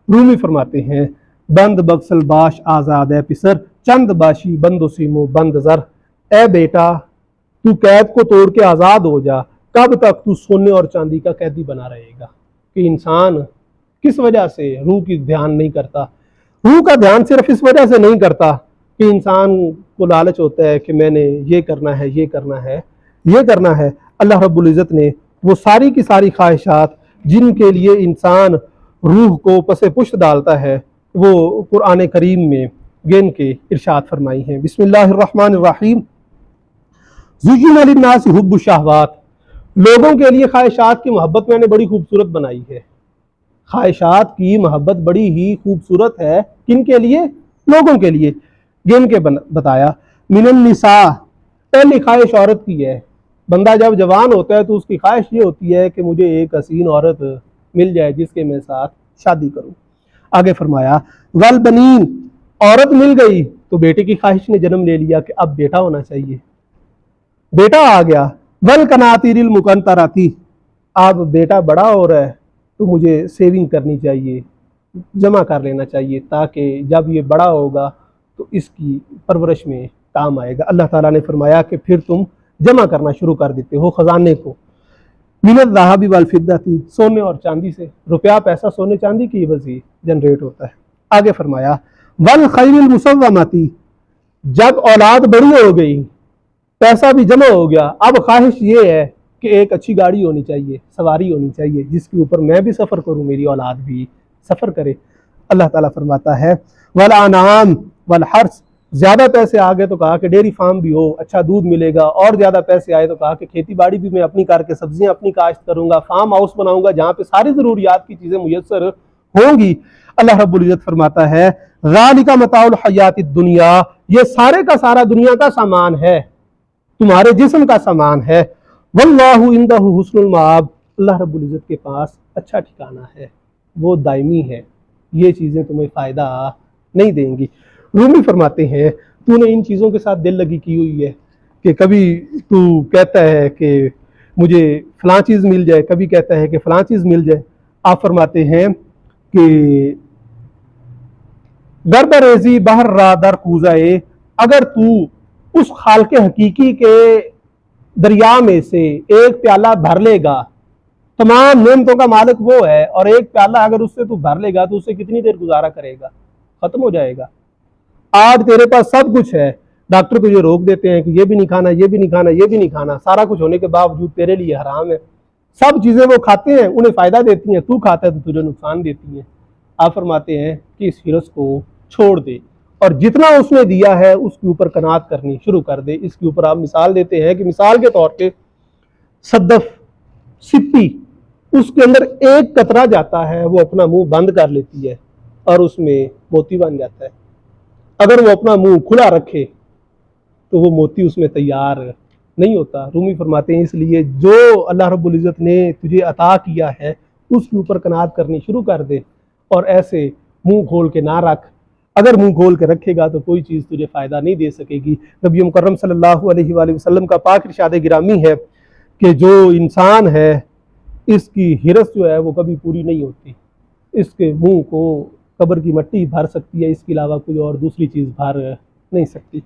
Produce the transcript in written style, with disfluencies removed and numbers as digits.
رومی فرماتے ہیں بند بکسل باش آزاد ہے پسر چند باشی بند و سیمو بند زر، اے بیٹا تو قید کو توڑ کے آزاد ہو جا، کب تک تو سونے اور چاندی کا قیدی بنا رہے گا۔ کہ انسان کس وجہ سے روح کی دھیان نہیں کرتا، روح کا دھیان صرف اس وجہ سے نہیں کرتا کہ انسان کو لالچ ہوتا ہے کہ میں نے یہ کرنا ہے یہ کرنا ہے یہ کرنا ہے۔ اللہ رب العزت نے وہ ساری کی ساری خواہشات جن کے لیے انسان روح کو پس پشت ڈالتا ہے وہ قرآن کریم میں گن کے ارشاد فرمائی ہیں۔ بسم اللہ الرحمن الرحیم۔ زُيِّنَ لِلنَّاسِ حُبُّ الشَّهَوَاتِ، لوگوں کے لیے خواہشات کی محبت میں نے بڑی خوبصورت بنائی ہے۔ خواہشات کی محبت بڑی ہی خوبصورت ہے، کن کے لیے؟ لوگوں کے لیے۔ گن کے بتایا من النساء، پہلی خواہش عورت کی ہے۔ بندہ جب جوان ہوتا ہے تو اس کی خواہش یہ ہوتی ہے کہ مجھے ایک حسین عورت مل جائے جس کے میں ساتھ شادی کروں۔ آگے فرمایا والبنین، عورت مل گئی تو بیٹے کی خواہش نے جنم لے لیا کہ اب بیٹا ہونا چاہیے، بیٹا آ گیا۔ والقناطیر المقنطرۃ، اب بیٹا بڑا ہو رہا ہے تو مجھے سیونگ کرنی چاہیے، جمع کر لینا چاہیے تاکہ جب یہ بڑا ہوگا تو اس کی پرورش میں کام آئے گا۔ اللہ تعالیٰ نے فرمایا کہ پھر تم جمع کرنا شروع کر دیتے ہو خزانے کو۔ من الذہب والفضۃ، سونے اور چاندی سے، روپیہ پیسہ سونے چاندی کی وجہ سے جنریٹ ہوتا ہے۔ آگے فرمایا والخیل المسومۃ، جب اولاد بڑی ہو گئی، پیسہ بھی جمع ہو گیا، اب خواہش یہ ہے کہ ایک اچھی گاڑی ہونی چاہیے، سواری ہونی چاہیے جس کے اوپر میں بھی سفر کروں، میری اولاد بھی سفر کرے۔ اللہ تعالیٰ فرماتا ہے والانعام والحرث، زیادہ پیسے آ گئے تو کہا کہ ڈیری فارم بھی ہو، اچھا دودھ ملے گا، اور زیادہ پیسے آئے تو کہا کہ کھیتی باڑی بھی میں اپنی کر کے سبزیاں اپنی کاشت کروں گا، فارم ہاؤس بناؤں گا جہاں پہ ساری ضروریات کی چیزیں میسر ہوں گی۔ اللہ رب العزت فرماتا ہے ذالک متاع الحیات الدنیا، یہ سارے کا سارا دنیا کا سامان ہے، تمہارے جسم کا سامان ہے۔ واللہ عندہ حسن المآب، اللہ رب العزت کے پاس اچھا ٹھکانہ ہے، وہ دائمی ہے، یہ چیزیں تمہیں فائدہ نہیں دیں گی۔ رومی فرماتے ہیں تو نے ان چیزوں کے ساتھ دل لگی کی ہوئی ہے کہ کبھی تو کہتا ہے کہ مجھے فلاں چیز مل جائے، کبھی کہتا ہے کہ فلاں چیز مل جائے۔ آپ فرماتے ہیں کہ گردریزی بہر را در کوزائے، اگر تو اس خالق حقیقی کے دریا میں سے ایک پیالہ بھر لے گا، تمام نعمتوں کا مالک وہ ہے، اور ایک پیالہ اگر اس سے تو بھر لے گا تو اس سے کتنی دیر گزارا کرے گا، ختم ہو جائے گا۔ آج تیرے پاس سب کچھ ہے، ڈاکٹر تجھے روک دیتے ہیں کہ یہ بھی نہیں کھانا یہ بھی نہیں کھانا یہ بھی نہیں کھانا، سارا کچھ ہونے کے باوجود تیرے لیے حرام ہے۔ سب چیزیں وہ کھاتے ہیں، انہیں فائدہ دیتی ہیں، تو کھاتا ہے تو تجھے نقصان دیتی ہیں۔ آپ فرماتے ہیں کہ اس ہرس کو چھوڑ دے اور جتنا اس نے دیا ہے اس کے اوپر قناعت کرنی شروع کر دے۔ اس کے اوپر آپ مثال دیتے ہیں کہ مثال کے طور پہ صدف سپی، اس کے اندر ایک قطرہ جاتا ہے، وہ اپنا منہ بند کر لیتی ہے اور اس میں موتی بن جاتا ہے۔ اگر وہ اپنا منہ کھلا رکھے تو وہ موتی اس میں تیار نہیں ہوتا۔ رومی فرماتے ہیں اس لیے جو اللہ رب العزت نے تجھے عطا کیا ہے اس کے اوپر قناعت کرنی شروع کر دے، اور ایسے منہ کھول کے نہ رکھ۔ اگر منہ کھول کے رکھے گا تو کوئی چیز تجھے فائدہ نہیں دے سکے گی۔ نبی مکرم صلی اللہ علیہ وآلہ وسلم کا پاک ارشاد گرامی ہے کہ جو انسان ہے اس کی ہرس جو ہے وہ کبھی پوری نہیں ہوتی، اس کے منہ کو قبر کی مٹی بھر سکتی ہے، اس کے علاوہ کوئی اور دوسری چیز بھر نہیں سکتی۔